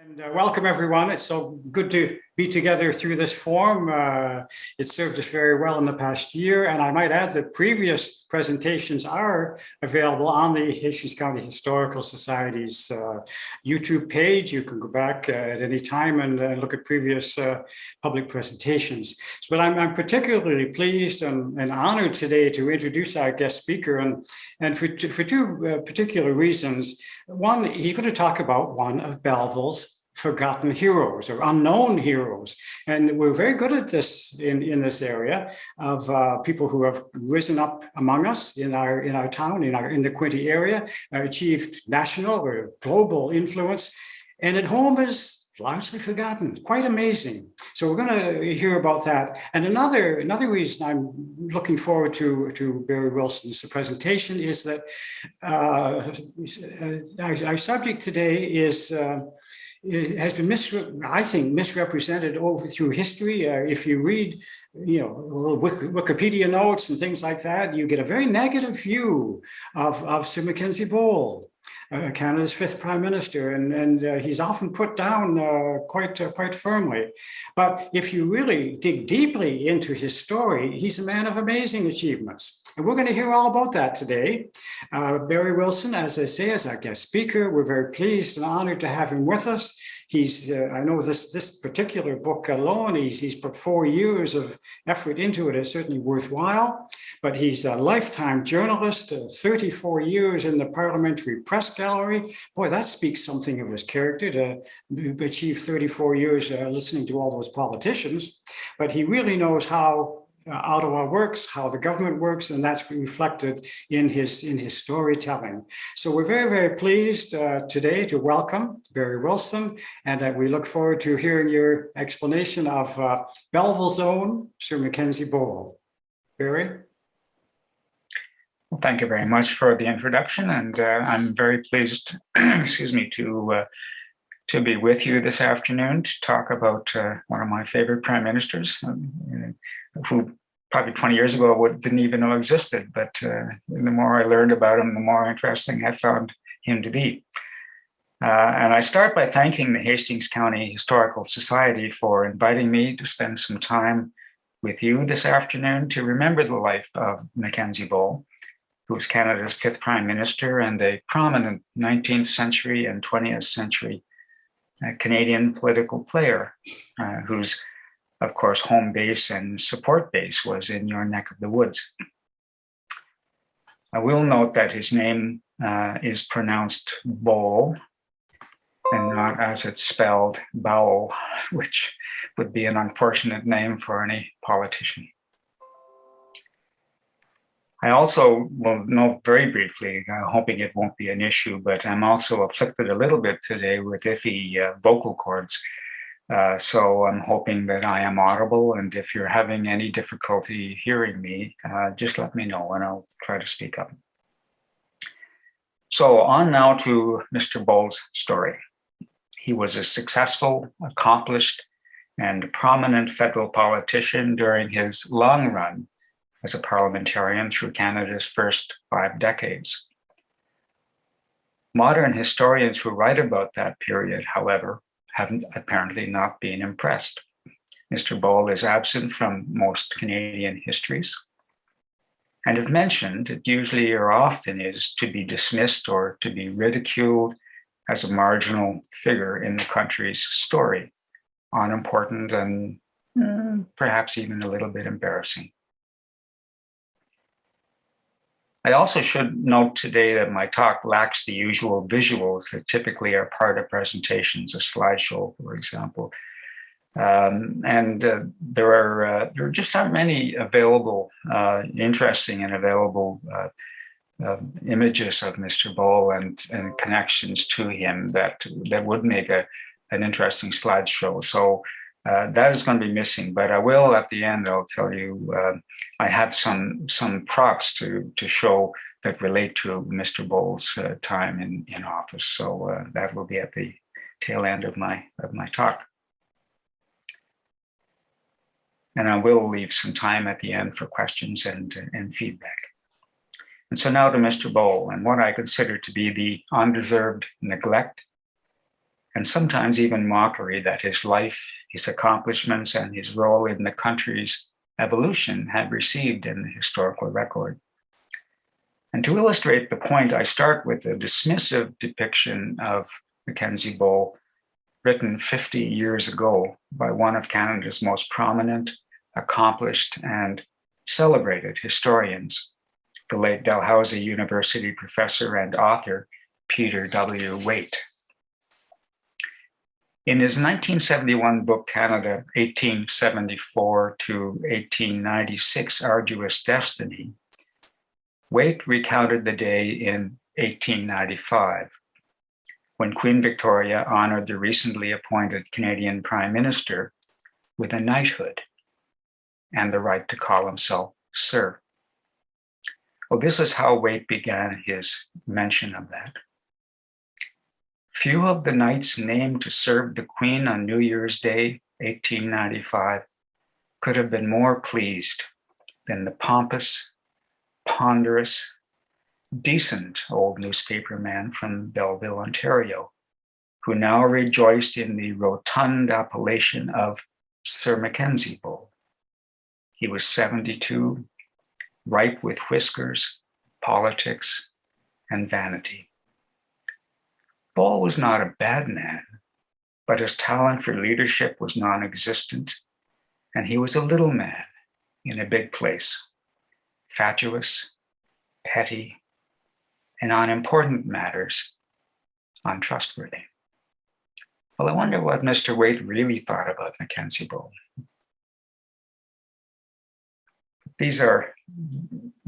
And welcome, everyone. It's so good to be together through this forum. It served us very well in the past year. And I might add that previous presentations are available on the Hastings County Historical Society's YouTube page. You can go back at any time and look at previous public presentations. But I'm particularly pleased and honored today to introduce our guest speaker, and for two particular reasons. One, he's going to talk about one of Belleville's forgotten heroes or unknown heroes. And we're very good at this in this area of people who have risen up among us in our town, in the Quinte area, achieved national or global influence, and at home is largely forgotten. Quite amazing. So we're going to hear about that. And another reason I'm looking forward to Barry Wilson's presentation is that our subject today is has been, I think, misrepresented over through history. If you read, little Wikipedia notes and things like that, you get a very negative view of Sir Mackenzie Bowell, Canada's fifth prime minister, and he's often put down quite firmly. But if you really dig deeply into his story, he's a man of amazing achievements. And we're going to hear all about that today. Barry Wilson, as I say, is our guest speaker. We're very pleased and honored to have him with us. He's, I know this particular book alone, he's put 4 years of effort into it. It's certainly worthwhile. But he's a lifetime journalist, 34 years in the Parliamentary Press Gallery. Boy, that speaks something of his character to achieve 34 years listening to all those politicians. But he really knows how Ottawa works, how the government works, and that's reflected in his storytelling. So we're very, very pleased today to welcome Barry Wilson, and we look forward to hearing your explanation of Belleville's own Sir Mackenzie Bowell. Barry? Well, thank you very much for the introduction, and I'm very pleased, excuse me, to be with you this afternoon to talk about one of my favorite prime ministers, who probably 20 years ago didn't even know existed, but the more I learned about him, the more interesting I found him to be. And I start by thanking the Hastings County Historical Society for inviting me to spend some time with you this afternoon to remember the life of Mackenzie Bowell, who was Canada's fifth prime minister and a prominent 19th century and 20th century Canadian political player, whose, of course, home base and support base was in your neck of the woods. I will note that his name is pronounced Bowell and not as it's spelled Bowell, which would be an unfortunate name for any politician. I also will note very briefly, hoping it won't be an issue, but I'm also afflicted a little bit today with iffy vocal cords. So I'm hoping that I am audible, and if you're having any difficulty hearing me, just let me know and I'll try to speak up. So on now to Mr. Bowell's story. He was a successful, accomplished, and prominent federal politician during his long run as a parliamentarian through Canada's first 5 decades. Modern historians who write about that period, however, have apparently not been impressed. Mr. Bowell is absent from most Canadian histories. And if mentioned, it usually or often is to be dismissed or to be ridiculed as a marginal figure in the country's story, unimportant and perhaps even a little bit embarrassing. I also should note today that my talk lacks the usual visuals that typically are part of presentations, a slideshow, for example. There just aren't many available, interesting and available images of Mr. Bowell and connections to him that would make an interesting slideshow. So that is going to be missing, but I will at the end. I'll tell you I have some props to show that relate to Mr. Bowell's time in office. So that will be at the tail end of my talk, and I will leave some time at the end for questions and feedback. And so now to Mr. Bowell and what I consider to be the undeserved neglect and sometimes even mockery that his life, his accomplishments, and his role in the country's evolution had received in the historical record. And to illustrate the point, I start with a dismissive depiction of Mackenzie Bowell, written 50 years ago by one of Canada's most prominent, accomplished, and celebrated historians, the late Dalhousie University professor and author, Peter W. Waite. In his 1971 book, Canada, 1874 to 1896, Arduous Destiny, Waite recounted the day in 1895, when Queen Victoria honored the recently appointed Canadian Prime Minister with a knighthood and the right to call himself Sir. Well, this is how Waite began his mention of that. Few of the knights named to serve the Queen on New Year's Day, 1895, could have been more pleased than the pompous, ponderous, decent old newspaper man from Belleville, Ontario, who now rejoiced in the rotund appellation of Sir Mackenzie Bowell. He was 72, ripe with whiskers, politics, and vanity. Bowell was not a bad man, but his talent for leadership was non-existent, and he was a little man in a big place, fatuous, petty, and on important matters, untrustworthy. Well, I wonder what Mr. Waite really thought about Mackenzie Bowell. These are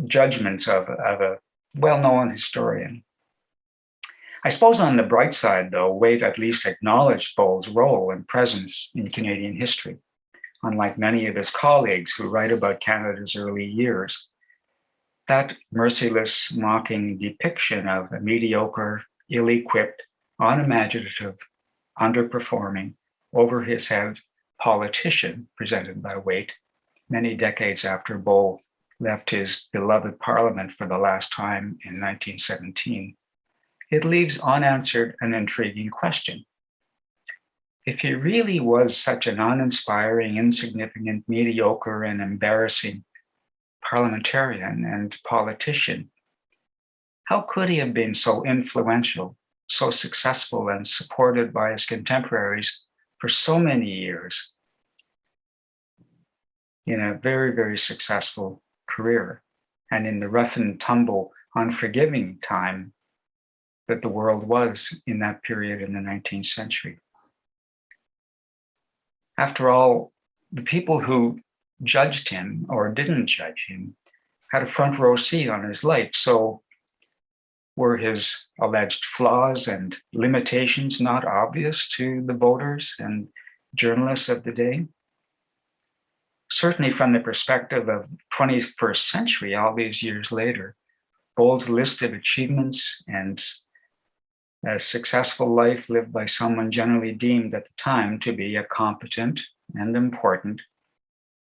judgments of a well-known historian. I suppose on the bright side, though, Waite at least acknowledged Bowell's role and presence in Canadian history, unlike many of his colleagues who write about Canada's early years. That merciless, mocking depiction of a mediocre, ill-equipped, unimaginative, underperforming, over-his-head politician presented by Waite many decades after Bowell left his beloved Parliament for the last time in 1917, it leaves unanswered an intriguing question. If he really was such an uninspiring, insignificant, mediocre, and embarrassing parliamentarian and politician, how could he have been so influential, so successful, and supported by his contemporaries for so many years in a very, very successful career, and in the rough and tumble, unforgiving time that the world was in that period in the 19th century? After all, the people who judged him or didn't judge him had a front row seat on his life. So were his alleged flaws and limitations not obvious to the voters and journalists of the day? Certainly from the perspective of 21st century, all these years later, Bowell's list of achievements and a successful life lived by someone generally deemed at the time to be a competent and important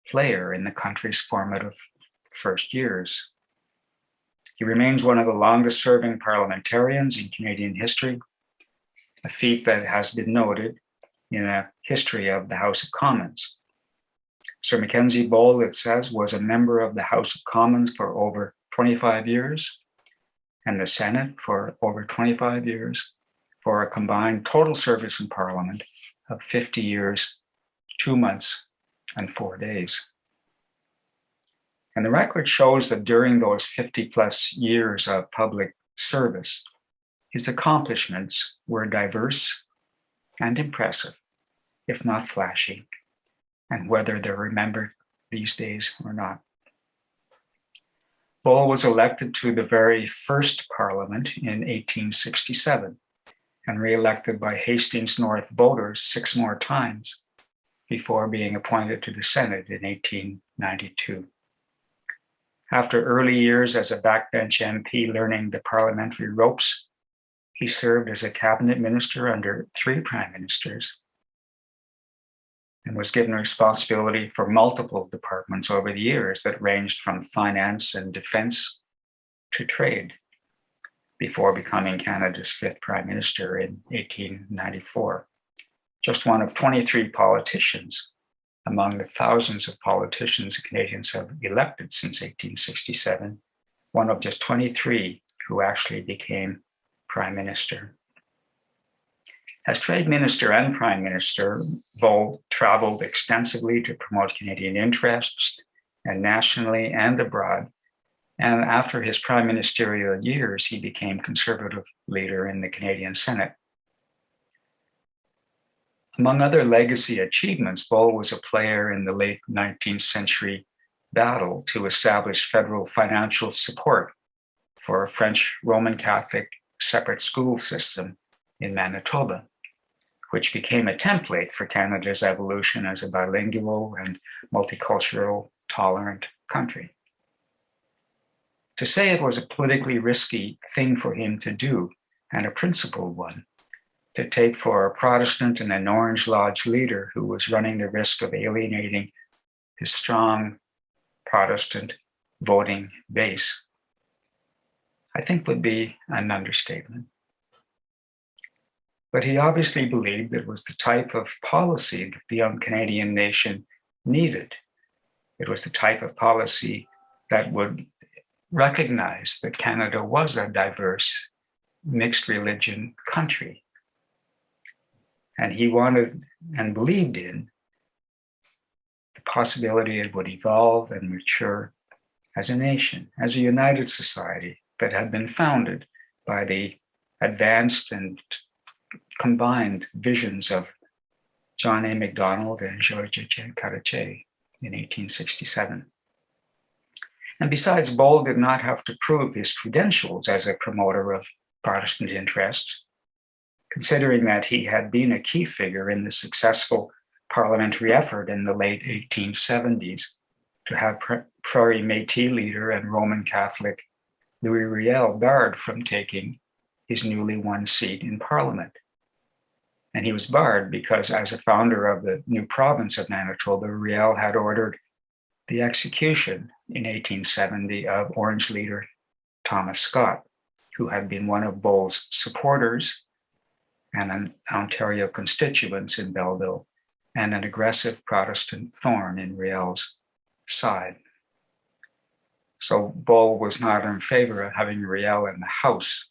player in the country's formative first years. He remains one of the longest serving parliamentarians in Canadian history, a feat that has been noted in a history of the House of Commons. Sir Mackenzie Bowell, it says, was a member of the House of Commons for over 25 years and the Senate for over 25 years, for a combined total service in Parliament of 50 years, 2 months, and 4 days. And the record shows that during those 50 plus years of public service, his accomplishments were diverse and impressive, if not flashy, and whether they're remembered these days or not. Bowell was elected to the very first Parliament in 1867 and re-elected by Hastings North voters 6 more times before being appointed to the Senate in 1892. After early years as a backbench MP learning the parliamentary ropes, he served as a cabinet minister under 3 prime ministers and was given responsibility for multiple departments over the years that ranged from finance and defense to trade, before becoming Canada's 5th prime minister in 1894. just one of 23 politicians among the thousands of politicians the Canadians have elected since 1867, one of just 23 who actually became Prime Minister. As Trade Minister and Prime Minister, Bowell traveled extensively to promote Canadian interests, and nationally and abroad. And after his prime ministerial years, he became Conservative leader in the Canadian Senate. Among other legacy achievements, Bowell was a player in the late 19th century battle to establish federal financial support for a French Roman Catholic separate school system in Manitoba, which became a template for Canada's evolution as a bilingual and multicultural, tolerant country. To say it was a politically risky thing for him to do, and a principled one, to take for a Protestant and an Orange Lodge leader who was running the risk of alienating his strong Protestant voting base, I think would be an understatement. But he obviously believed it was the type of policy that the young Canadian nation needed. It was the type of policy that would recognize that Canada was a diverse, mixed religion country. And he wanted and believed in the possibility it would evolve and mature as a nation, as a united society that had been founded by the advanced and combined visions of John A. Macdonald and Georges Cartier in 1867. And besides, Bowell did not have to prove his credentials as a promoter of Protestant interests, considering that he had been a key figure in the successful parliamentary effort in the late 1870s to have Prairie Métis leader and Roman Catholic Louis Riel barred from taking his newly won seat in Parliament. And he was barred because, as a founder of the new province of Manitoba, Riel had ordered the execution in 1870 of Orange leader Thomas Scott, who had been one of Bowell's supporters and an Ontario constituent in Belleville, and an aggressive Protestant thorn in Riel's side. So Bowell was not in favor of having Riel in the House,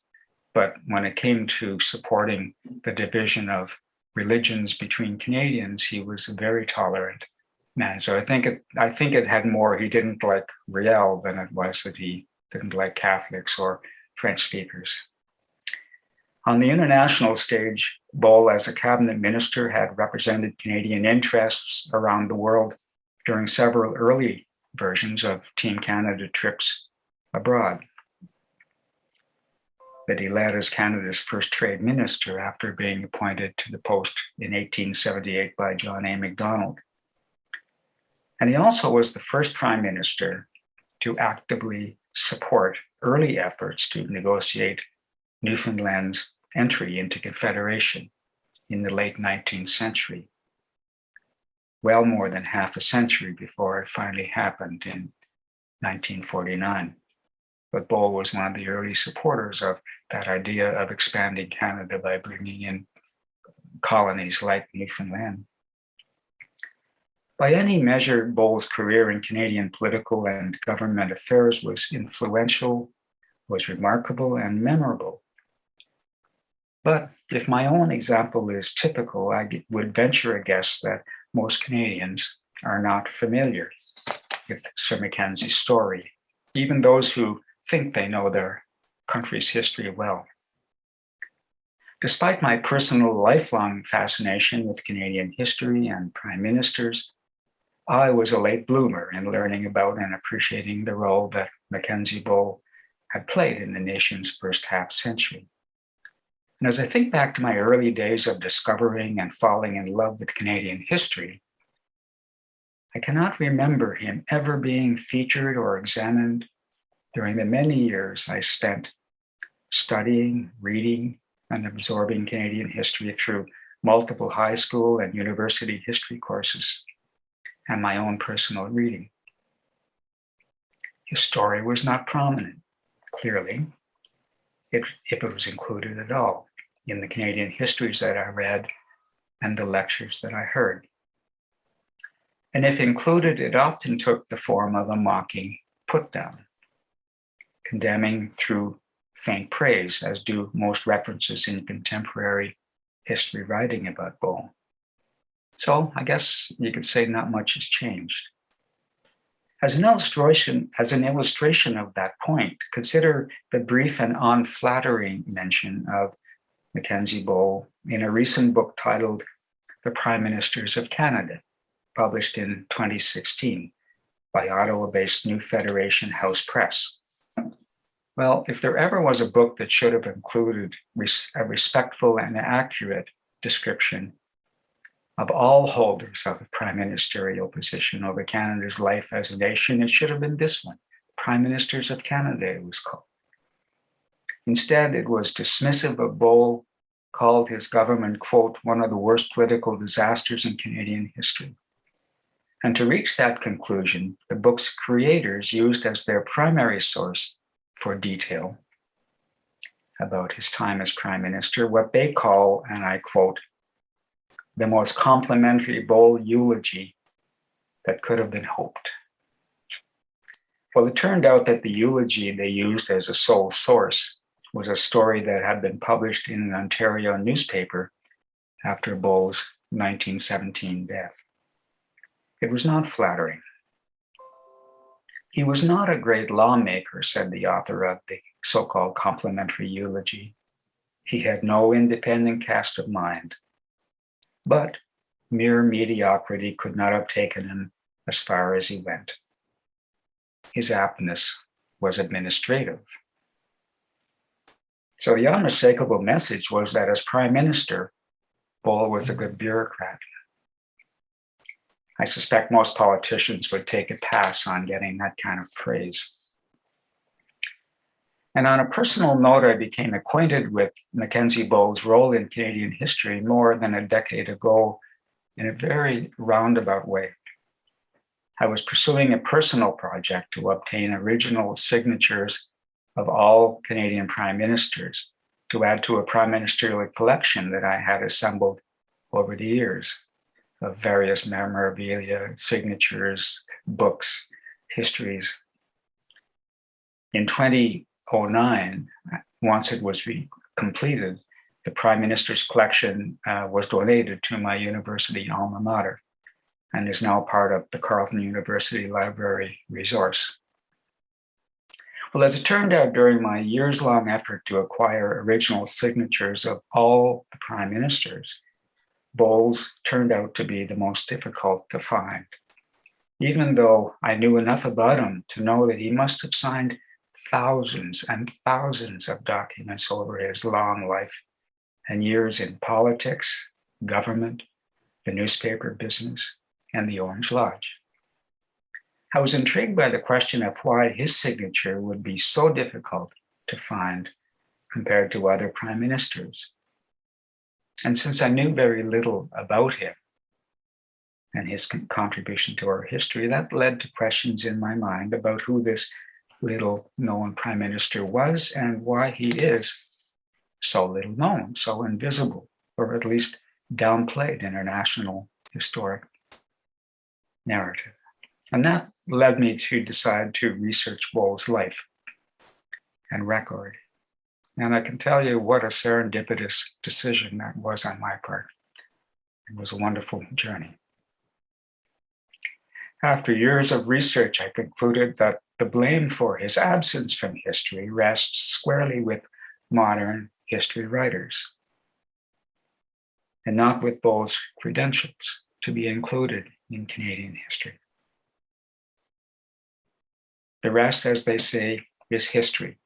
but when it came to supporting the division of religions between Canadians, he was a very tolerant man. So I think it had more, he didn't like Riel than it was that he didn't like Catholics or French speakers. On the international stage, Bowell, as a cabinet minister, had represented Canadian interests around the world during several early versions of Team Canada trips abroad that he led as Canada's first trade minister after being appointed to the post in 1878 by John A. Macdonald. And he also was the first prime minister to actively support early efforts to negotiate Newfoundland's entry into Confederation in the late 19th century, well more than half a century before it finally happened in 1949. But Bowell was one of the early supporters of that idea of expanding Canada by bringing in colonies like Newfoundland. By any measure, Bowell's career in Canadian political and government affairs was influential, was remarkable, and memorable. But if my own example is typical, I would venture a guess that most Canadians are not familiar with Sir Mackenzie's story, even those who think they know their country's history well. Despite my personal lifelong fascination with Canadian history and prime ministers, I was a late bloomer in learning about and appreciating the role that Mackenzie Bowell had played in the nation's first half century. And as I think back to my early days of discovering and falling in love with Canadian history, I cannot remember him ever being featured or examined during the many years I spent studying, reading, and absorbing Canadian history through multiple high school and university history courses and my own personal reading. His story was not prominent, clearly, if it was included at all, in the Canadian histories that I read and the lectures that I heard. And if included, it often took the form of a mocking put-down, condemning through faint praise, as do most references in contemporary history writing about Bowell. So I guess you could say not much has changed. As an illustration of that point, consider the brief and unflattering mention of Mackenzie Bowell in a recent book titled The Prime Ministers of Canada, published in 2016 by Ottawa-based New Federation House Press. Well, if there ever was a book that should have included a respectful and accurate description of all holders of the prime ministerial position over Canada's life as a nation, it should have been this one, Prime Ministers of Canada, it was called. Instead, it was dismissive of Bowell, called his government, quote, one of the worst political disasters in Canadian history. And to reach that conclusion, the book's creators used as their primary source for detail about his time as prime minister what they call, and I quote, the most complimentary Bowell eulogy that could have been hoped. Well, it turned out that the eulogy they used as a sole source was a story that had been published in an Ontario newspaper after Bowell's 1917 death. It was not flattering. He was not a great lawmaker, said the author of the so-called complimentary eulogy. He had no independent cast of mind. But mere mediocrity could not have taken him as far as he went. His aptness was administrative. So the unmistakable message was that as prime minister, Bowell was a good bureaucrat. I suspect most politicians would take a pass on getting that kind of praise. And on a personal note, I became acquainted with Mackenzie Bowell's role in Canadian history more than a decade ago in a very roundabout way. I was pursuing a personal project to obtain original signatures of all Canadian prime ministers to add to a prime ministerial collection that I had assembled over the years of various memorabilia, signatures, books, histories. In 2009, once it was completed, the Prime Minister's collection was donated to my university alma mater and is now part of the Carleton University Library resource. Well, as it turned out, during my years-long effort to acquire original signatures of all the prime ministers, Bowell's turned out to be the most difficult to find, even though I knew enough about him to know that he must have signed thousands and thousands of documents over his long life and years in politics, government, the newspaper business, and the Orange Lodge. I was intrigued by the question of why his signature would be so difficult to find compared to other prime ministers. And since I knew very little about him and his contribution to our history, that led to questions in my mind about who this little known prime minister was and why he is so little known, so invisible, or at least downplayed in our national historic narrative. And that led me to decide to research Bowell's life and record. And I can tell you what a serendipitous decision that was on my part. It was a wonderful journey. After years of research, I concluded that the blame for his absence from history rests squarely with modern history writers, and not with Bowell's credentials to be included in Canadian history. The rest, as they say, is history,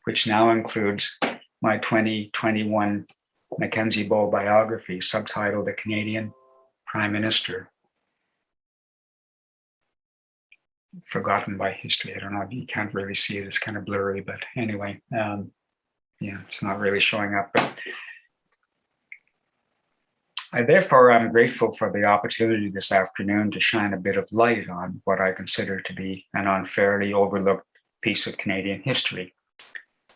which now includes my 2021 Mackenzie Bowell biography, subtitled The Canadian Prime Minister, Forgotten by History. I don't know, you can't really see it, it's kind of blurry, but anyway, it's not really showing up. But I'm grateful for the opportunity this afternoon to shine a bit of light on what I consider to be an unfairly overlooked piece of Canadian history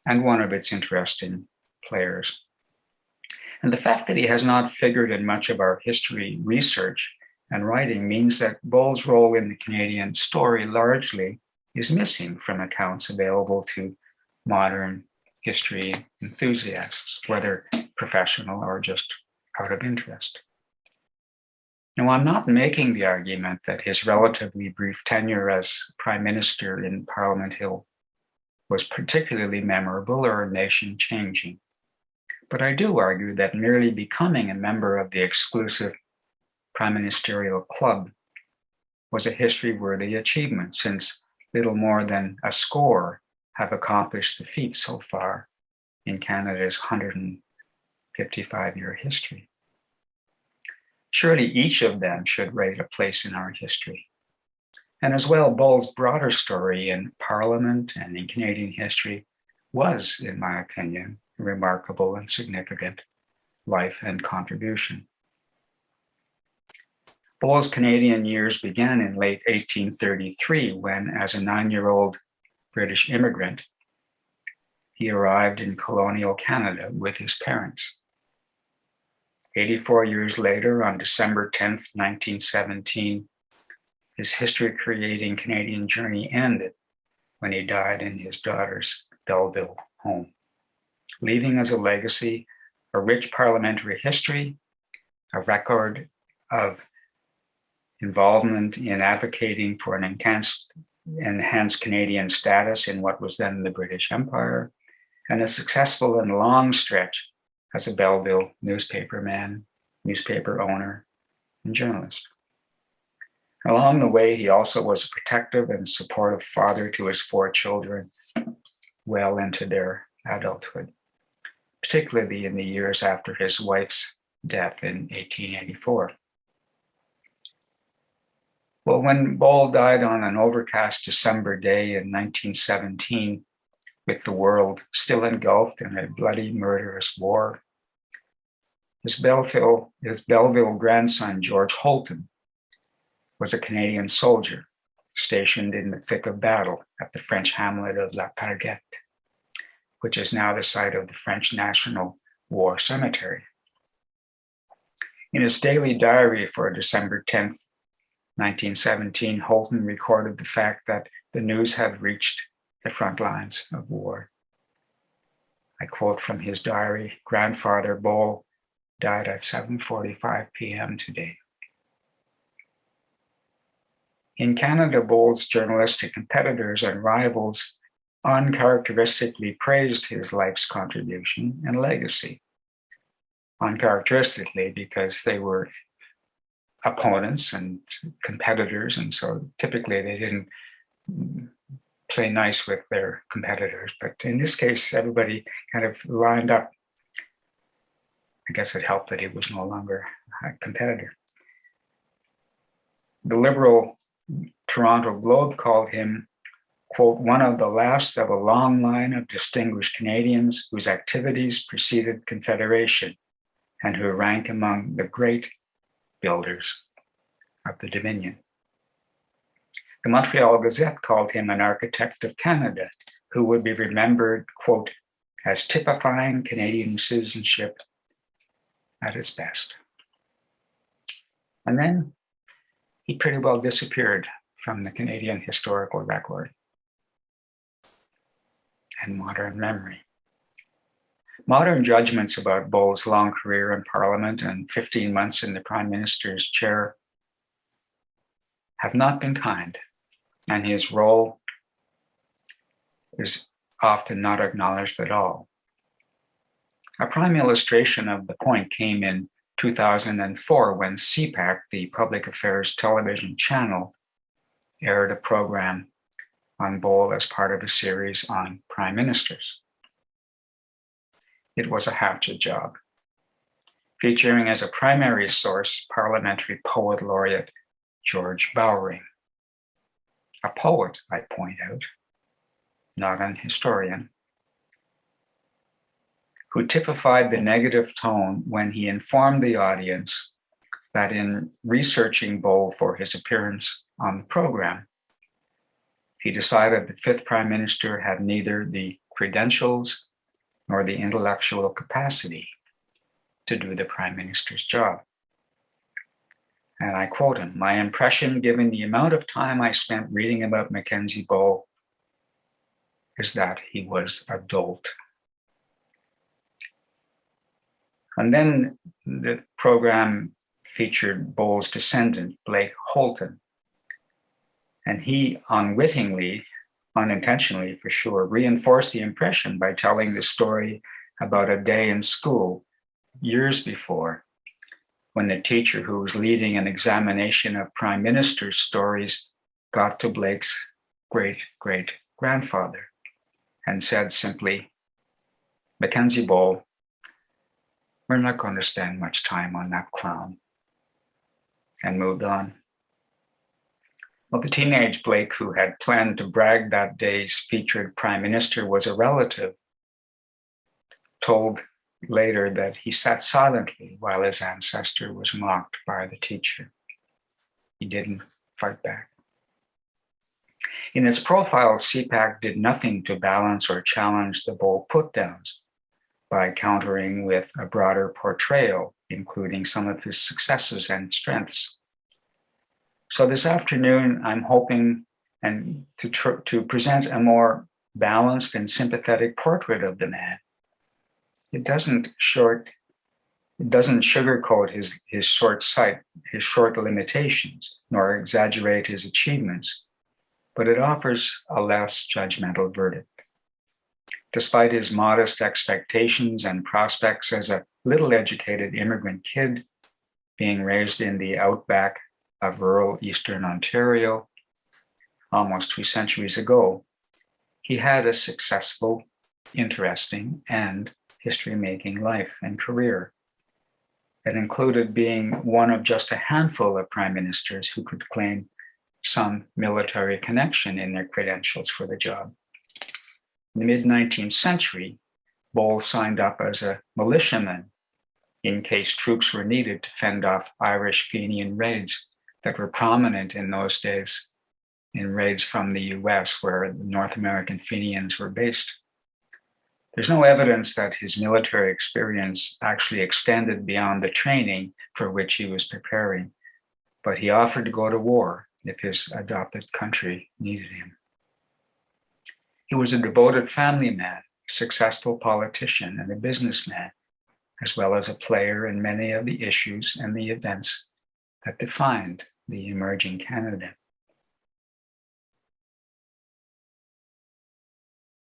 and one of its interesting players. And the fact that he has not figured in much of our history research and writing means that Bowell's role in the Canadian story largely is missing from accounts available to modern history enthusiasts, whether professional or just out of interest. Now, I'm not making the argument that his relatively brief tenure as Prime Minister in Parliament Hill was particularly memorable or nation-changing. But I do argue that merely becoming a member of the exclusive Prime Ministerial Club was a history-worthy achievement, since little more than a score have accomplished the feat so far in Canada's 155-year history. Surely each of them should rate a place in our history. And as well, Bowell's broader story in Parliament and in Canadian history was, in my opinion, a remarkable and significant life and contribution. Bowell's Canadian years began in late 1833 when, as a 9-year-old British immigrant, he arrived in colonial Canada with his parents. 84 years later, on December 10th, 1917, his history-creating Canadian journey ended when he died in his daughter's Belleville home, leaving as a legacy a rich parliamentary history, a record of involvement in advocating for an enhanced Canadian status in what was then the British Empire, and a successful and long stretch as a Belleville newspaperman, newspaper owner, and journalist. Along the way, he also was a protective and supportive father to his 4 children well into their adulthood, particularly in the years after his wife's death in 1884. Well, when Bowell died on an overcast December day in 1917, with the world still engulfed in a bloody, murderous war, his Belleville grandson, George Holton, was a Canadian soldier stationed in the thick of battle at the French hamlet of La Parguette, which is now the site of the French National War Cemetery. In his daily diary for December 10th, 1917, Holton recorded the fact that the news had reached the front lines of war. I quote from his diary, "Grandfather Bowell died at 7:45 p.m. today." In Canada, Bowell's journalistic competitors and rivals uncharacteristically praised his life's contribution and legacy. Uncharacteristically, because they were opponents and competitors, and so typically they didn't play nice with their competitors. But in this case, everybody kind of lined up. I guess it helped that he was no longer a competitor. The liberal Toronto Globe called him, quote, "one of the last of a long line of distinguished Canadians whose activities preceded Confederation and who rank among the great builders of the Dominion." The Montreal Gazette called him an architect of Canada who would be remembered, quote, "as typifying Canadian citizenship at its best." And then he pretty well disappeared from the Canadian historical record and modern memory. Modern judgments about Bowell's long career in Parliament and 15 months in the Prime Minister's chair have not been kind, and his role is often not acknowledged at all. A prime illustration of the point came in 2004 when CPAC, the Public Affairs Television channel, aired a program on Bowell as part of a series on prime ministers. It was a hatchet job, featuring as a primary source parliamentary poet laureate George Bowering. A poet, I point out, not an historian, who typified the negative tone when he informed the audience that in researching Bowell for his appearance on the program, he decided the 5th Prime Minister had neither the credentials nor the intellectual capacity to do the Prime Minister's job. And I quote him, "My impression, given the amount of time I spent reading about Mackenzie Bowell, is that he was a dolt." And then the program featured Bowell's descendant, Blake Holton. And he unwittingly, unintentionally for sure, reinforced the impression by telling the story about a day in school years before, when the teacher who was leading an examination of prime minister stories got to Blake's great-great-grandfather and said simply, "Mackenzie Bowell, we're not going to spend much time on that clown," and moved on. Well, the teenage Blake, who had planned to brag that day's featured prime minister was a relative, told later that he sat silently while his ancestor was mocked by the teacher. He didn't fight back. In its profile, CPAC did nothing to balance or challenge the Bowell put-downs by countering with a broader portrayal, including some of his successes and strengths. So this afternoon, I'm hoping to present a more balanced and sympathetic portrait of the man. It doesn't sugarcoat his short sight, his short limitations, nor exaggerate his achievements, but it offers a less judgmental verdict. Despite his modest expectations and prospects as a little educated immigrant kid being raised in the outback of rural Eastern Ontario almost 2 centuries ago, he had a successful, interesting, and history-making life and career that included being one of just a handful of prime ministers who could claim some military connection in their credentials for the job. In the mid-19th century, Bowell signed up as a militiaman in case troops were needed to fend off Irish Fenian raids that were prominent in those days, in raids from the US where the North American Fenians were based. There's no evidence that his military experience actually extended beyond the training for which he was preparing, but he offered to go to war if his adopted country needed him. He was a devoted family man, a successful politician, and a businessman, as well as a player in many of the issues and the events that defined the emerging Canada.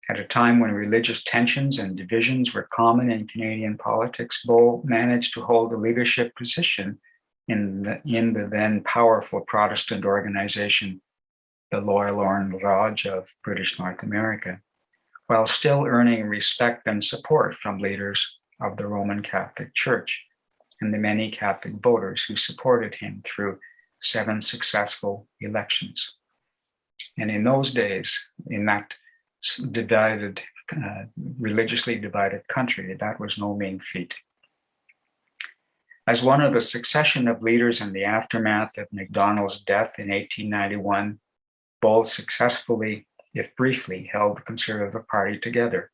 At a time when religious tensions and divisions were common in Canadian politics, Bowell managed to hold a leadership position in the then powerful Protestant organization, the Loyal Orange Lodge of British North America, while still earning respect and support from leaders of the Roman Catholic Church and the many Catholic voters who supported him through 7 successful elections. And in those days, in that divided, religiously divided country, that was no mean feat. As one of a succession of leaders in the aftermath of Macdonald's death in 1891, Bowell successfully, if briefly, held the Conservative Party together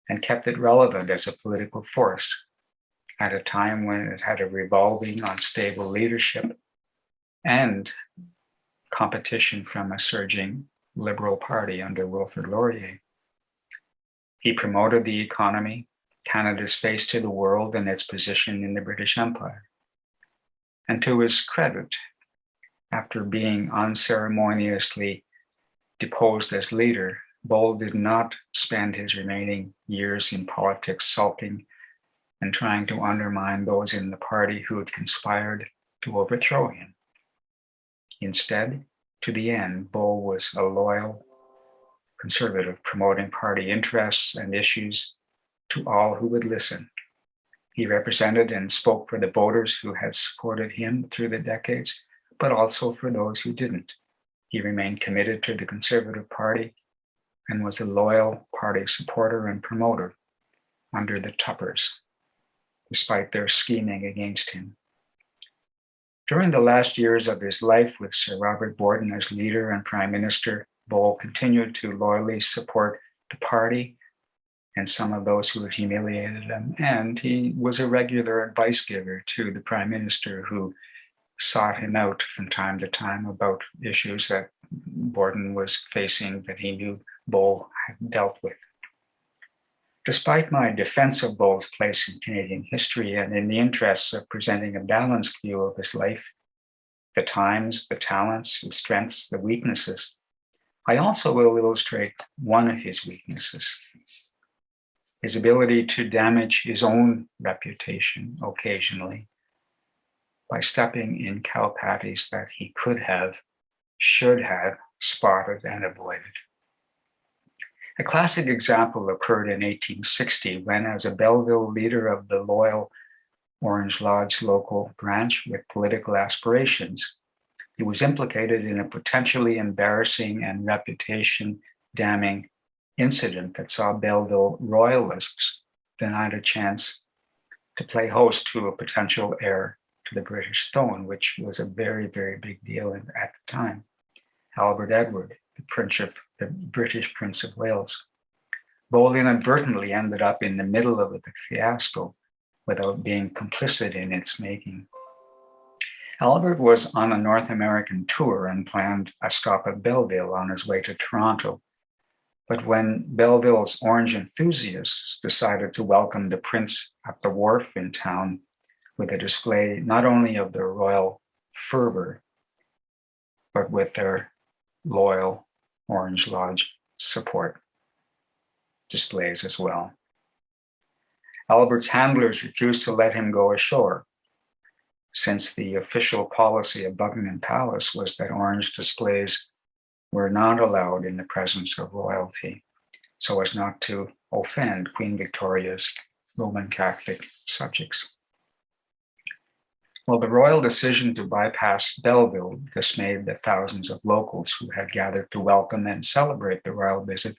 and kept it relevant as a political force at a time when it had a revolving, unstable leadership and competition from a surging Liberal Party under Wilfrid Laurier. He promoted the economy, Canada's face to the world, and its position in the British Empire. And to his credit, after being unceremoniously deposed as leader, Bowell did not spend his remaining years in politics sulking and trying to undermine those in the party who had conspired to overthrow him. Instead, to the end, Bowell was a loyal conservative, promoting party interests and issues to all who would listen. He represented and spoke for the voters who had supported him through the decades, but also for those who didn't. He remained committed to the Conservative Party and was a loyal party supporter and promoter under the Tuppers, despite their scheming against him. During the last years of his life with Sir Robert Borden as leader and prime minister, Bowell continued to loyally support the party and some of those who had humiliated him. And he was a regular advice giver to the prime minister, who sought him out from time to time about issues that Borden was facing that he knew Bowell had dealt with. Despite my defense of Bowell's place in Canadian history, and in the interests of presenting a balanced view of his life, the times, the talents, the strengths, the weaknesses, I also will illustrate one of his weaknesses: his ability to damage his own reputation occasionally by stepping in cow patties that he could have, should have spotted and avoided. A classic example occurred in 1860 when, as a Belleville leader of the loyal Orange Lodge local branch with political aspirations, he was implicated in a potentially embarrassing and reputation-damning incident that saw Belleville royalists denied a chance to play host to a potential heir to the British throne, which was a very, very big deal at the time. Albert Edward, the British Prince of Wales. Bowell inadvertently ended up in the middle of the fiasco without being complicit in its making. Albert was on a North American tour and planned a stop at Belleville on his way to Toronto. But when Belleville's orange enthusiasts decided to welcome the prince at the wharf in town with a display not only of their royal fervor, but with their loyal Orange Lodge support displays as well, Albert's handlers refused to let him go ashore, since the official policy of Buckingham Palace was that orange displays were not allowed in the presence of royalty, so as not to offend Queen Victoria's Roman Catholic subjects. Well, the royal decision to bypass Belleville dismayed the thousands of locals who had gathered to welcome and celebrate the royal visit,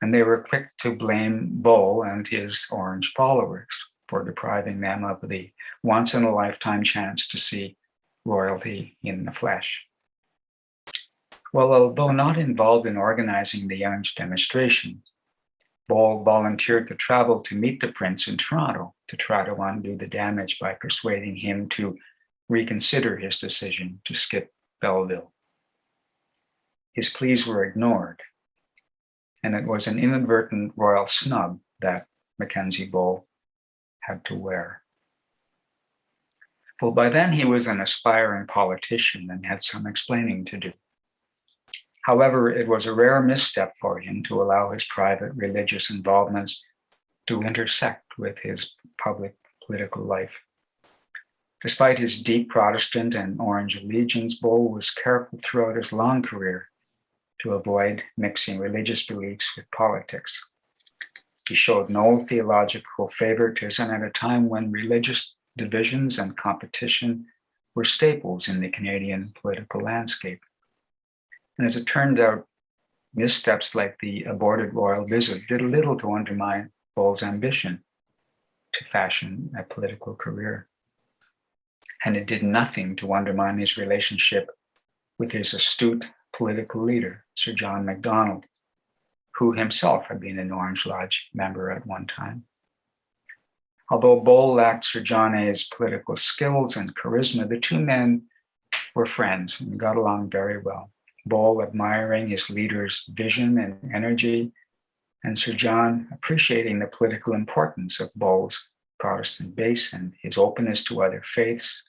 and they were quick to blame Bowell and his orange followers for depriving them of the once-in-a-lifetime chance to see royalty in the flesh. Well, although not involved in organizing the orange demonstration, Bowell volunteered to travel to meet the prince in Toronto to try to undo the damage by persuading him to reconsider his decision to skip Belleville. His pleas were ignored, and it was an inadvertent royal snub that Mackenzie Bowell had to wear. Well, by then he was an aspiring politician and had some explaining to do. However, it was a rare misstep for him to allow his private religious involvements to intersect with his public political life. Despite his deep Protestant and Orange allegiance, Bowell was careful throughout his long career to avoid mixing religious beliefs with politics. He showed no theological favoritism at a time when religious divisions and competition were staples in the Canadian political landscape. And as it turned out, missteps like the aborted royal visit did little to undermine Bowell's ambition to fashion a political career. And it did nothing to undermine his relationship with his astute political leader, Sir John Macdonald, who himself had been an Orange Lodge member at one time. Although Bowell lacked Sir John A.'s political skills and charisma, the two men were friends and got along very well. Bowell admiring his leader's vision and energy, and Sir John appreciating the political importance of Bowell's Protestant base and his openness to other faiths,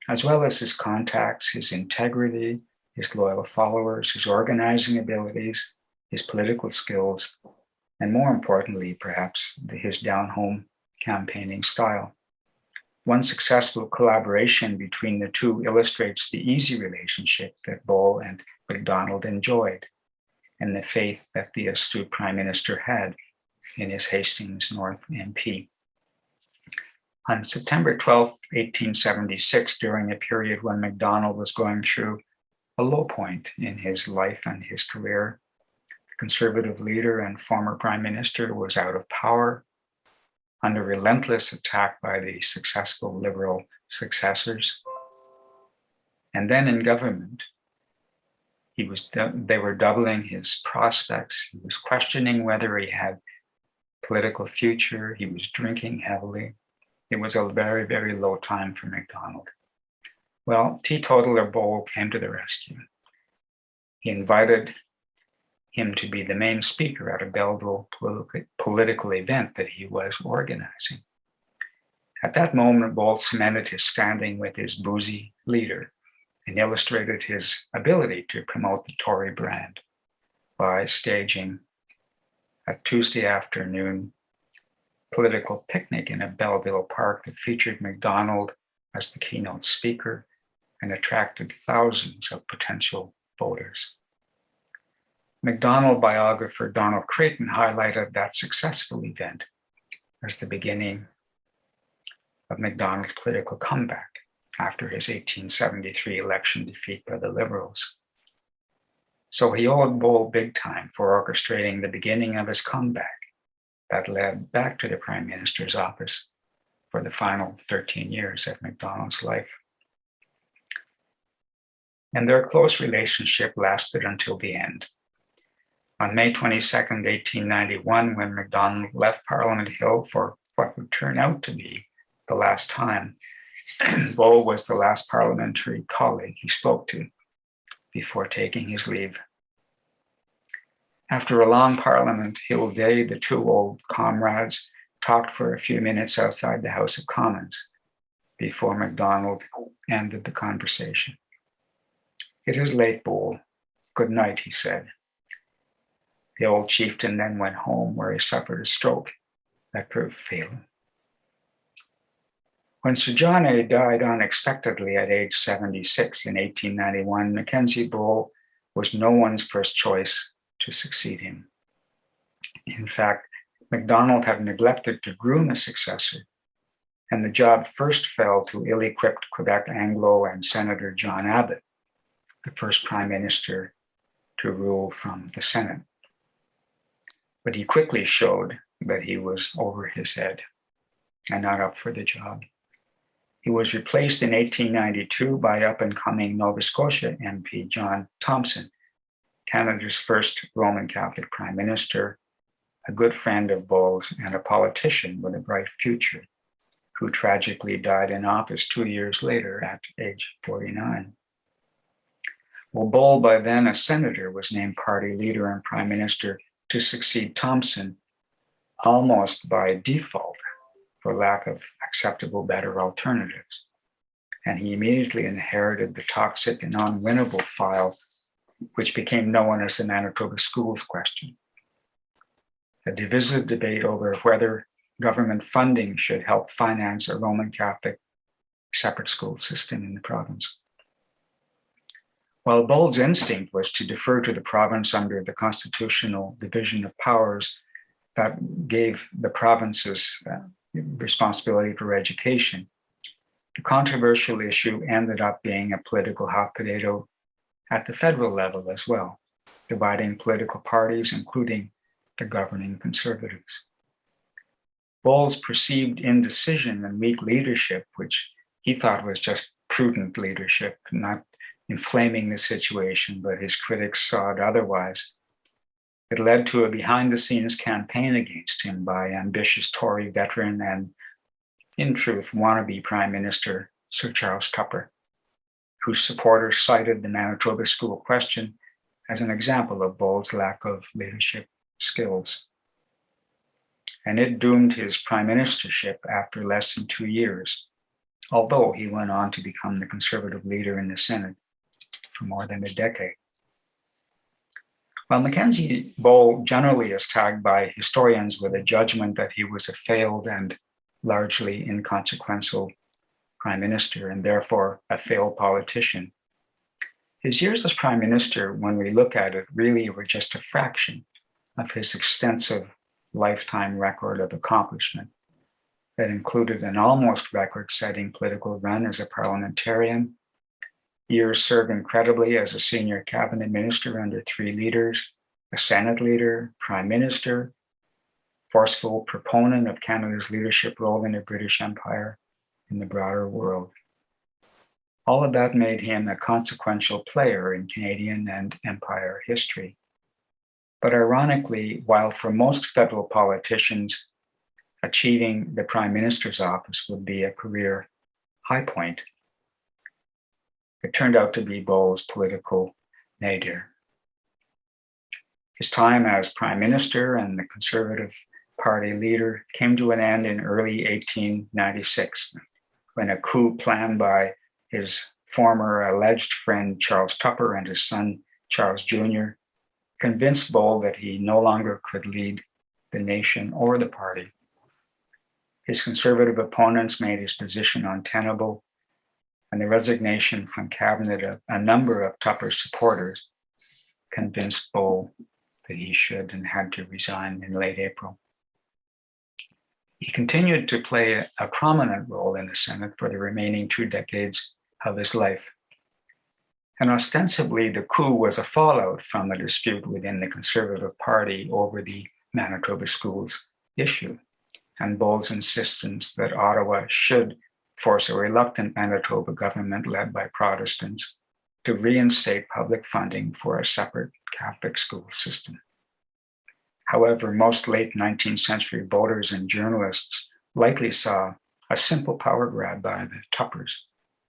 as well as his contacts, his integrity, his loyal followers, his organizing abilities, his political skills, and more importantly, perhaps, his down-home campaigning style. One successful collaboration between the two illustrates the easy relationship that Bowell and Macdonald enjoyed, and the faith that the astute Prime Minister had in his Hastings North MP. On September 12, 1876, during a period when Macdonald was going through a low point in his life and his career, the Conservative leader and former Prime Minister was out of power, under relentless attack by the successful Liberal successors. And then in government, they were doubling his prospects. He was questioning whether he had political future. He was drinking heavily. It was a very, very low time for MacDonald. Well, teetotaler Bowell came to the rescue. He invited him to be the main speaker at a Belleville political event that he was organizing. At that moment, Bowell cemented his standing with his boozy leader and illustrated his ability to promote the Tory brand by staging a Tuesday afternoon political picnic in a Belleville park that featured MacDonald as the keynote speaker and attracted thousands of potential voters. MacDonald biographer Donald Creighton highlighted that successful event as the beginning of MacDonald's political comeback after his 1873 election defeat by the Liberals. So he owed Bowell big time for orchestrating the beginning of his comeback that led back to the Prime Minister's office for the final 13 years of MacDonald's life. And their close relationship lasted until the end. On May 22nd, 1891, when MacDonald left Parliament Hill for what would turn out to be the last time, Bowell was the last parliamentary colleague he spoke to before taking his leave. After a long Parliament Hill day, the two old comrades talked for a few minutes outside the House of Commons before MacDonald ended the conversation. "It is late, Bowell. Good night," he said. The old chieftain then went home, where he suffered a stroke that proved fatal. When Sir John A. died unexpectedly at age 76 in 1891, Mackenzie Bowell was no one's first choice to succeed him. In fact, MacDonald had neglected to groom a successor, and the job first fell to ill-equipped Quebec Anglo and Senator John Abbott, the first prime minister to rule from the Senate. But he quickly showed that he was over his head and not up for the job. He was replaced in 1892 by up-and-coming Nova Scotia MP John Thompson, Canada's first Roman Catholic prime minister, a good friend of Bowell's and a politician with a bright future, who tragically died in office 2 years later at age 49. Well, Bowell, by then a senator, was named party leader and prime minister to succeed Thompson almost by default for lack of acceptable better alternatives. And he immediately inherited the toxic and unwinnable file, which became known as the Manitoba Schools Question, a divisive debate over whether government funding should help finance a Roman Catholic separate school system in the province. While Bowell's instinct was to defer to the province under the constitutional division of powers that gave the provinces responsibility for education, the controversial issue ended up being a political hot potato at the federal level as well, dividing political parties, including the governing Conservatives. Bowell's perceived indecision and weak leadership, which he thought was just prudent leadership, not inflaming the situation, but his critics saw it otherwise. It led to a behind-the-scenes campaign against him by ambitious Tory veteran and, in truth, wannabe Prime Minister Sir Charles Tupper, whose supporters cited the Manitoba School Question as an example of Bowell's lack of leadership skills. And it doomed his prime ministership after less than 2 years, although he went on to become the Conservative leader in the Senate for more than a decade. While Mackenzie Bowell generally is tagged by historians with a judgment that he was a failed and largely inconsequential prime minister and therefore a failed politician, his years as prime minister, when we look at it, really were just a fraction of his extensive lifetime record of accomplishment that included an almost record-setting political run as a parliamentarian, years served incredibly as a senior cabinet minister under 3 leaders, a Senate leader, prime minister, forceful proponent of Canada's leadership role in the British Empire and the broader world. All of that made him a consequential player in Canadian and Empire history. But ironically, while for most federal politicians, achieving the prime minister's office would be a career high point, it turned out to be Bowell's political nadir. His time as prime minister and the Conservative Party leader came to an end in early 1896, when a coup planned by his former alleged friend Charles Tupper and his son Charles Jr. convinced Bowell that he no longer could lead the nation or the party. His conservative opponents made his position untenable, and the resignation from cabinet of a number of Tupper's supporters convinced Bowell that he should and had to resign in late April. He continued to play a prominent role in the Senate for the remaining 2 decades of his life. And ostensibly, the coup was a fallout from a dispute within the Conservative Party over the Manitoba schools issue, and Bowell's insistence that Ottawa should force a reluctant Manitoba government led by Protestants to reinstate public funding for a separate Catholic school system. However, most late 19th century voters and journalists likely saw a simple power grab by the Tuppers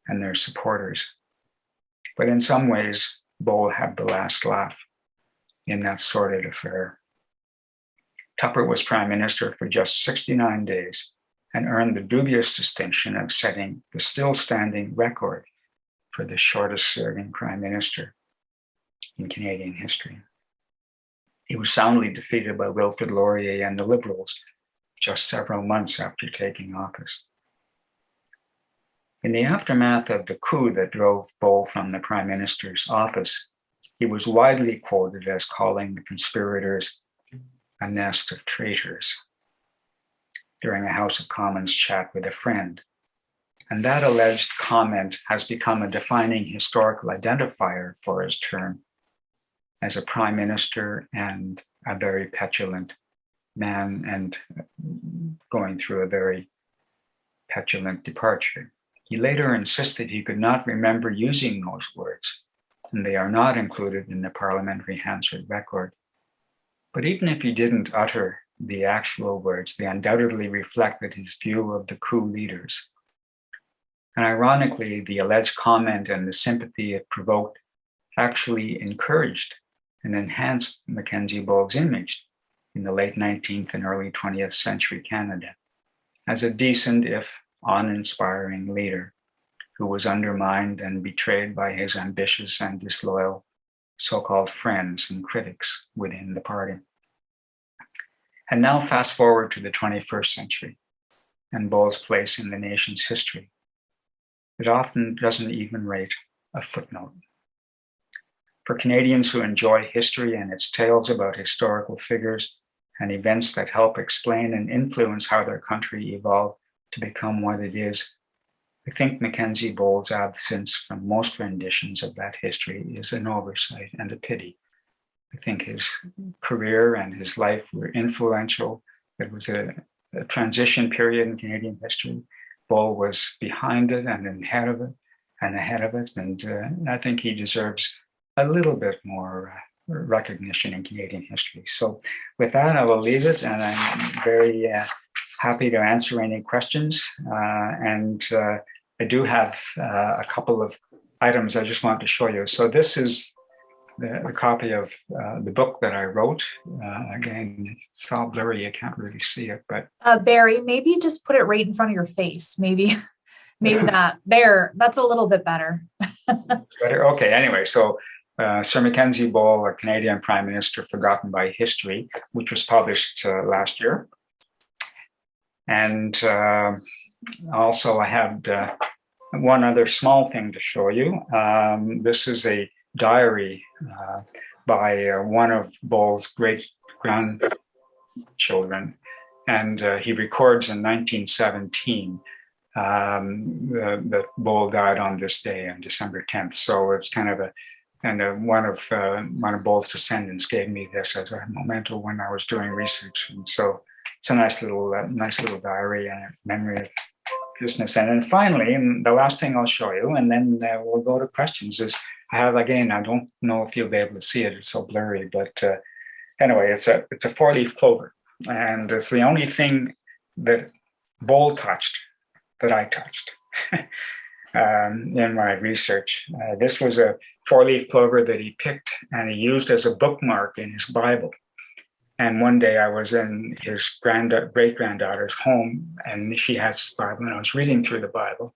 and their supporters. But in some ways, Bowell had the last laugh in that sordid affair. Tupper was prime minister for just 69 days and earned the dubious distinction of setting the still standing record for the shortest serving prime minister in Canadian history. He was soundly defeated by Wilfrid Laurier and the Liberals just several months after taking office. In the aftermath of the coup that drove Bowell from the prime minister's office, he was widely quoted as calling the conspirators a nest of traitors during a House of Commons chat with a friend. And that alleged comment has become a defining historical identifier for his term as a prime minister and a very petulant man, and going through a very petulant departure. He later insisted he could not remember using those words, and they are not included in the parliamentary Hansard record. But even if he didn't utter the actual words, they undoubtedly reflected his view of the coup leaders. And ironically, the alleged comment and the sympathy it provoked actually encouraged and enhanced Mackenzie Bowell's image in the late 19th and early 20th century Canada as a decent, if uninspiring leader who was undermined and betrayed by his ambitious and disloyal so-called friends and critics within the party. And now fast forward to the 21st century and Bowell's place in the nation's history. It often doesn't even rate a footnote. For Canadians who enjoy history and its tales about historical figures and events that help explain and influence how their country evolved to become what it is, I think Mackenzie Bowell's absence from most renditions of that history is an oversight and a pity. I think his career and his life were influential. It was a transition period in Canadian history. Bowell was behind it and ahead of it, and I think he deserves a little bit more recognition in Canadian history. So with that, I will leave it, and I'm very happy to answer any questions. I do have a couple of items I just want to show you. So this is the copy of the book that I wrote. Again, it's all blurry, I can't really see it, but Barry, maybe just put it right in front of your face. Maybe that's a little bit better. Better. Okay, anyway, so Sir Mackenzie Bowell, a Canadian Prime Minister Forgotten by History, which was published last year. And also I had one other small thing to show you. This is a diary by one of Bowell's great-grandchildren. And he records in 1917 that Bowell died on this day, on December 10th. So it's kind of one of Bowell's descendants gave me this as a memento when I was doing research. And so it's a nice little diary and a memory of business. And then finally, and the last thing I'll show you, and then we'll go to questions, is I have, again, I don't know if you'll be able to see it, it's so blurry, but Anyway, it's a four-leaf clover, and it's the only thing that Bowell touched that I touched in my research. This was a four-leaf clover that he picked and he used as a bookmark in his Bible. And one day I was in his great-granddaughter's home, and she has his Bible, and I was reading through the Bible.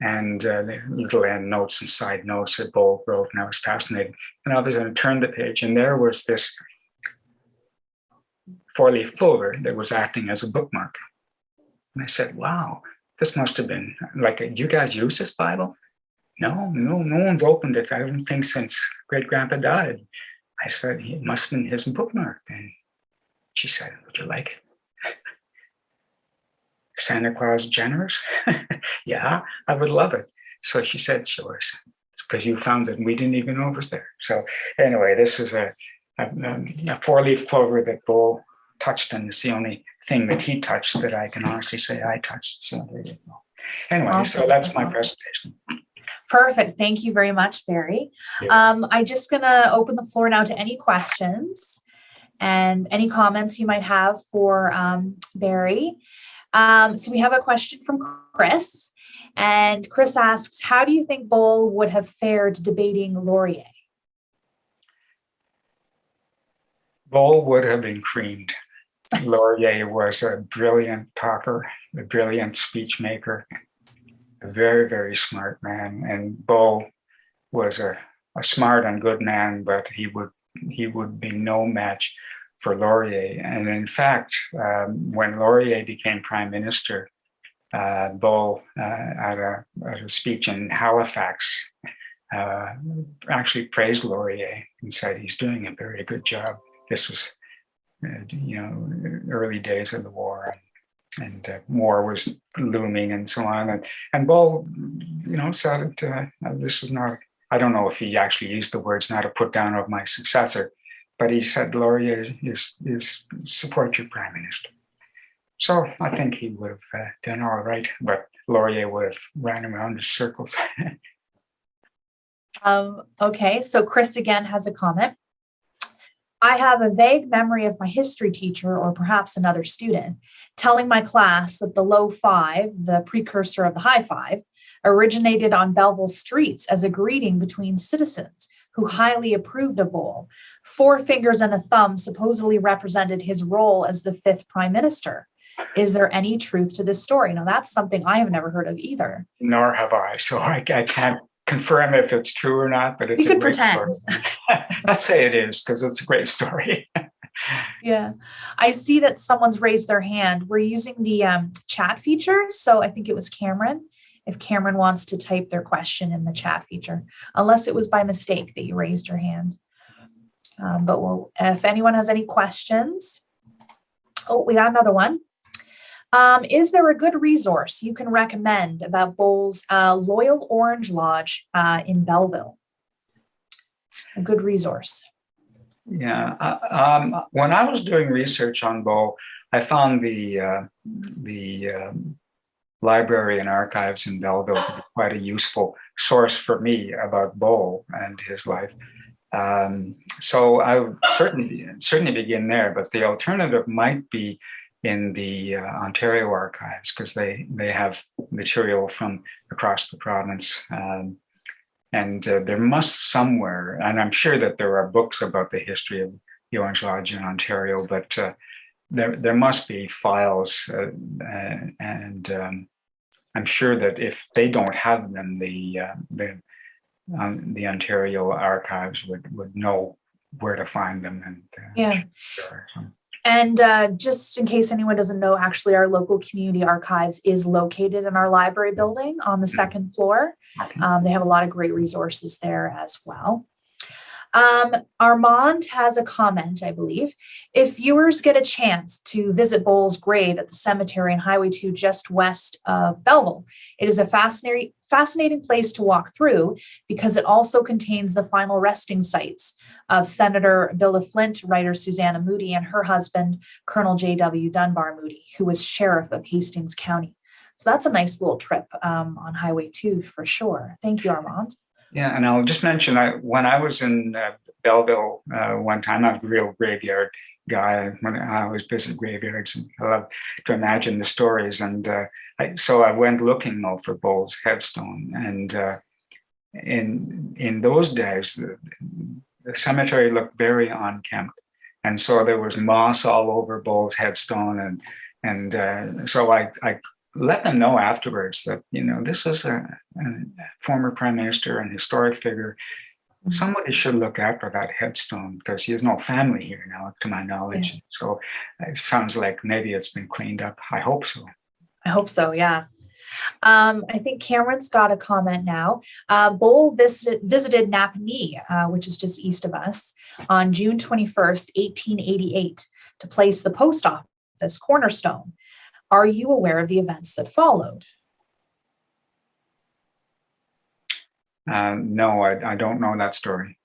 And the little end notes and side notes that Bowell wrote, and I was fascinated. And all of a sudden I turned the page, and there was this four-leaf clover that was acting as a bookmark. And I said, wow, this must have been, like, do you guys use this Bible? No one's opened it, I don't think, since great-grandpa died. I said, it must have been his bookmark. And she said, would you like it? Santa Claus generous? Yeah, I would love it. So she said, sure. It's because you found it and we didn't even know it was there. So anyway, this is a four-leaf clover that Bowell touched, and it's the only thing that he touched that I can honestly say I touched. So there you go. Anyway, Awesome. So that's my presentation. Perfect. Thank you very much, Barry. I'm just going to open the floor now to any questions and any comments you might have for Barry. So we have a question from Chris, and Chris asks, how do you think Bowell would have fared debating Laurier? Bowell would have been creamed. Laurier was a brilliant talker, a brilliant speech maker, a very, very smart man. And Bowell was a smart and good man, but he would be no match for Laurier. And in fact, when Laurier became prime minister, Bowell, at a speech in Halifax, actually praised Laurier and said he's doing a very good job. This was, early days of the war, and war was looming and so on. And Bowell, said this is not, I don't know if he actually used the words, not a put down of my successor, but he said, Laurier is support your prime minister. So I think he would have done all right, but Laurier would have ran around in circles. Okay, so Chris again has a comment. I have a vague memory of my history teacher, or perhaps another student, telling my class that the low five, the precursor of the high five, originated on Belleville streets as a greeting between citizens who highly approved of Bowell. 4 fingers and a thumb supposedly represented his role as the 5th prime minister. Is there any truth to this story? Now, that's something I have never heard of either. Nor have I, so I can't confirm if it's true or not, but it's a great story. Let's say it is, because it's a great story. Yeah, I see that someone's raised their hand. We're using the chat feature, so I think it was Cameron. If Cameron wants to type their question in the chat feature, unless it was by mistake that you raised your hand. But if anyone has any questions. Oh, we got another one. Is there a good resource you can recommend about Bowell's Loyal Orange Lodge in Belleville? A good resource. Yeah. When I was doing research on Bowell, I found the library and archives in Belleville to be quite a useful source for me about Bowell and his life. So I would certainly begin there, but the alternative might be in the Ontario archives, because they have material from across the province. And there must somewhere, and I'm sure that there are books about the history of the Orange Lodge in Ontario, but there must be files, and I'm sure that if they don't have them, the Ontario archives would know where to find them. And yeah. Sure. And just in case anyone doesn't know, actually, our local community archives is located in our library building on the 2nd floor. Okay. They have a lot of great resources there as well. Armand has a comment, I believe. If viewers get a chance to visit Bowell's grave at the cemetery on Highway 2 just west of Belleville, it is a fascinating place to walk through, because it also contains the final resting sites of Senator Billa Flint, writer Susanna Moody, and her husband, Colonel J.W. Dunbar Moody, who was sheriff of Hastings County. So that's a nice little trip on Highway 2 for sure. Thank you, Armand. Yeah, and I'll just mention, when I was in Belleville one time. I'm a real graveyard guy. When I always visit graveyards, and I love to imagine the stories. And so I went looking though for Bowell's headstone. And in those days, the cemetery looked very unkempt, and so there was moss all over Bowell's headstone. And so I let them know afterwards that, this is a former prime minister and historic figure. Somebody should look after that headstone because he has no family here now, to my knowledge. Yeah. So it sounds like maybe it's been cleaned up. I hope so. I hope so, yeah. I think Cameron's got a comment now. Bowell visited Napanee, which is just east of us, on June 21st, 1888, to place the post office cornerstone. Are you aware of the events that followed? No, I don't know that story.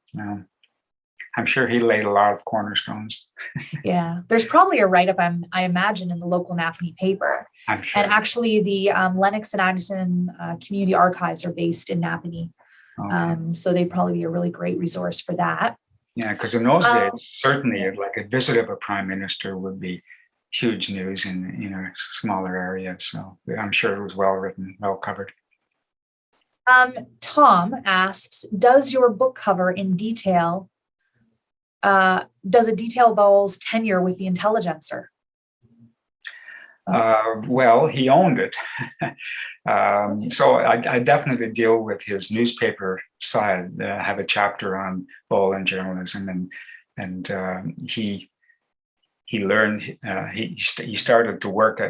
I'm sure he laid a lot of cornerstones. Yeah, there's probably a write-up, I imagine, in the local Napanee paper. I'm sure. And actually, the Lennox and Addington Community Archives are based in Napanee. Okay. So they'd probably be a really great resource for that. Yeah, because in those days, certainly like a visit of a prime minister would be huge news in a smaller area. So I'm sure it was well written, well covered. Tom asks, does your book cover does it detail Bowell's tenure with the Intelligencer? Well, he owned it. So I definitely deal with his newspaper side. I have a chapter on Bowell and journalism, and he learned. He started to work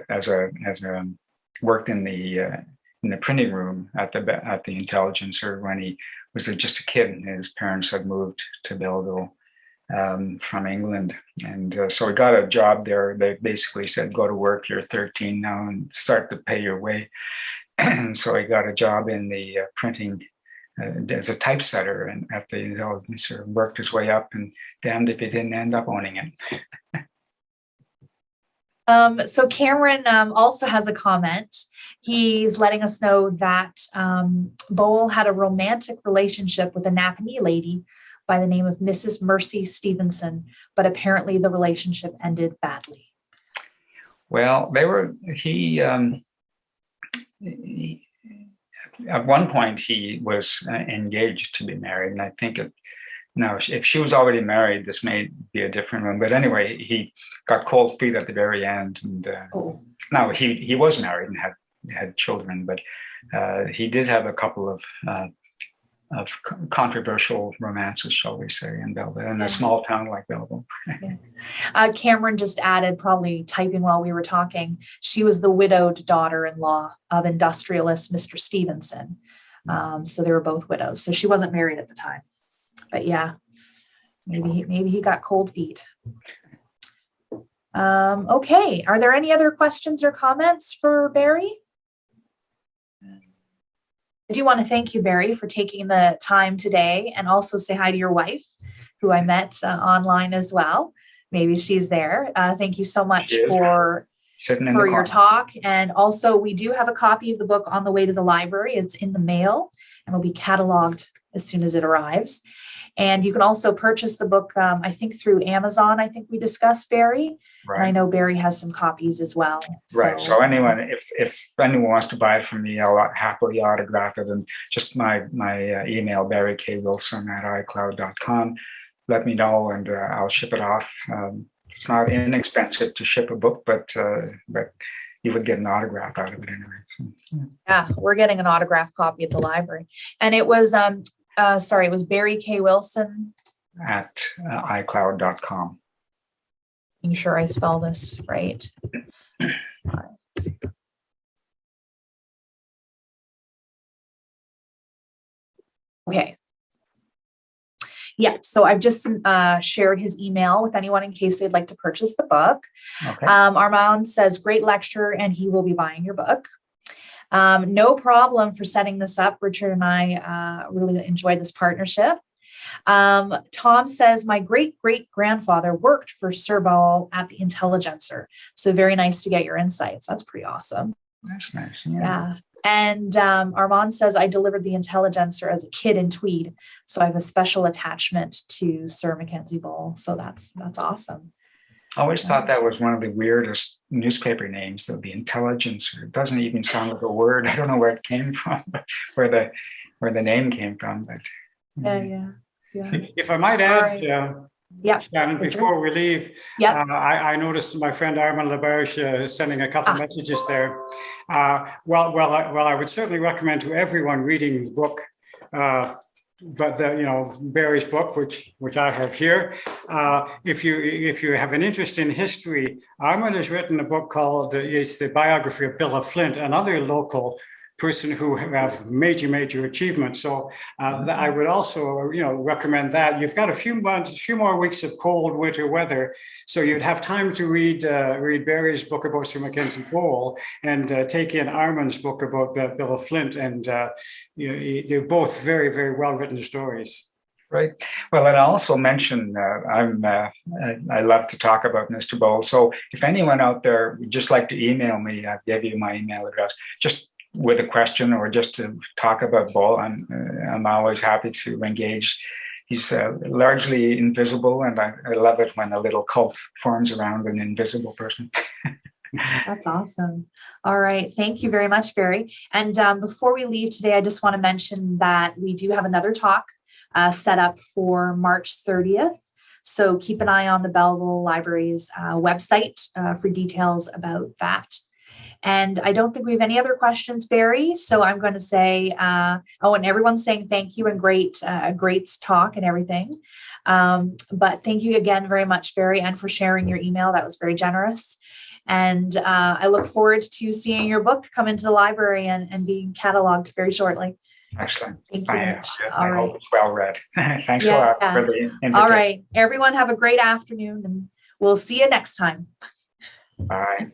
worked in the printing room at the Intelligencer when he was just a kid. His parents had moved to Belleville from England, and so he got a job there. They basically said, "Go to work. You're 13 now, and start to pay your way." And so he got a job in the printing as a typesetter and at the Intelligencer. Worked his way up, and damned if he didn't end up owning it. So Cameron also has a comment. He's letting us know that Bowell had a romantic relationship with a Napanee lady by the name of Mrs. Mercy Stevenson, but apparently the relationship ended badly. Well, he at one point he was engaged to be married, and I think now, if she was already married, this may be a different one. But anyway, he got cold feet at the very end. And now he was married and had children, but he did have a couple of controversial romances, shall we say, in Belleville, in a small town like Belleville. Cameron just added, probably typing while we were talking, she was the widowed daughter-in-law of industrialist Mr. Stevenson. So they were both widows. So she wasn't married at the time. But yeah, maybe he got cold feet. Okay, are there any other questions or comments for Barry? I do want to thank you, Barry, for taking the time today, and also say hi to your wife, who I met online as well. Maybe she's there. Thank you so much for your talk. And also, we do have a copy of the book on the way to the library. It's in the mail and will be cataloged as soon as it arrives. And you can also purchase the book, I think, through Amazon. I think we discussed, Barry. Right. And I know Barry has some copies as well. Right. So anyone, if anyone wants to buy it from me, I'll happily autograph it. And just my email, barrykwilson@icloud.com. Let me know, and I'll ship it off. It's not inexpensive to ship a book, but you would get an autograph out of it anyway. Yeah, we're getting an autograph copy at the library. And it was it was Barry K. Wilson at icloud.com. Making sure I spell this right. Okay. Yeah, so I've just shared his email with anyone in case they'd like to purchase the book. Okay. Armand says, great lecture, and he will be buying your book. No problem for setting this up. Richard and I really enjoyed this partnership. Tom says, my great-great-grandfather worked for Sir Bowell at the Intelligencer. So very nice to get your insights. That's pretty awesome. That's nice. Yeah. And Armand says, I delivered the Intelligencer as a kid in Tweed. So I have a special attachment to Sir Mackenzie Bowell. So that's awesome. I always thought that was one of the weirdest newspaper names, though, the Intelligencer. It doesn't even sound like a word. I don't know where it came from, but where the name came from. But Yeah. If I might add, Yeah. Shannon, before we leave, Yeah. I noticed my friend Armand LaBerge sending a couple of messages there. Well, I would certainly recommend to everyone reading the book, but Barry's book, which I have here. If you have an interest in history, Armand has written a book called it's the biography of Bill of Flint, another local person who have major achievements. So I would also recommend that. You've got a few more weeks of cold winter weather, so you'd have time to read Barry's book about Sir Mackenzie Bowell and take in Armand's book about Bill of Flint, and they're both very well written stories. Right. Well, and I also mentioned I love to talk about Mr. Bowell. So if anyone out there would just like to email me, I'll give you my email address. Just with a question or just to talk about Bowell, I'm always happy to engage. He's largely invisible, and I love it when a little cult forms around an invisible person. That's awesome. All right. Thank you very much, Barry. And before we leave today, I just want to mention that we do have another talk set up for March 30th. So keep an eye on the Belleville Library's website for details about that. And I don't think we have any other questions, Barry. So I'm going to say, and everyone's saying thank you and great talk and everything. But thank you again very much, Barry, and for sharing your email. That was very generous. And I look forward to seeing your book come into the library and being cataloged very shortly. Excellent. Thank you very much. I hope it's well read. Thanks a lot for the invitation. All right. Everyone have a great afternoon, and we'll see you next time. Bye.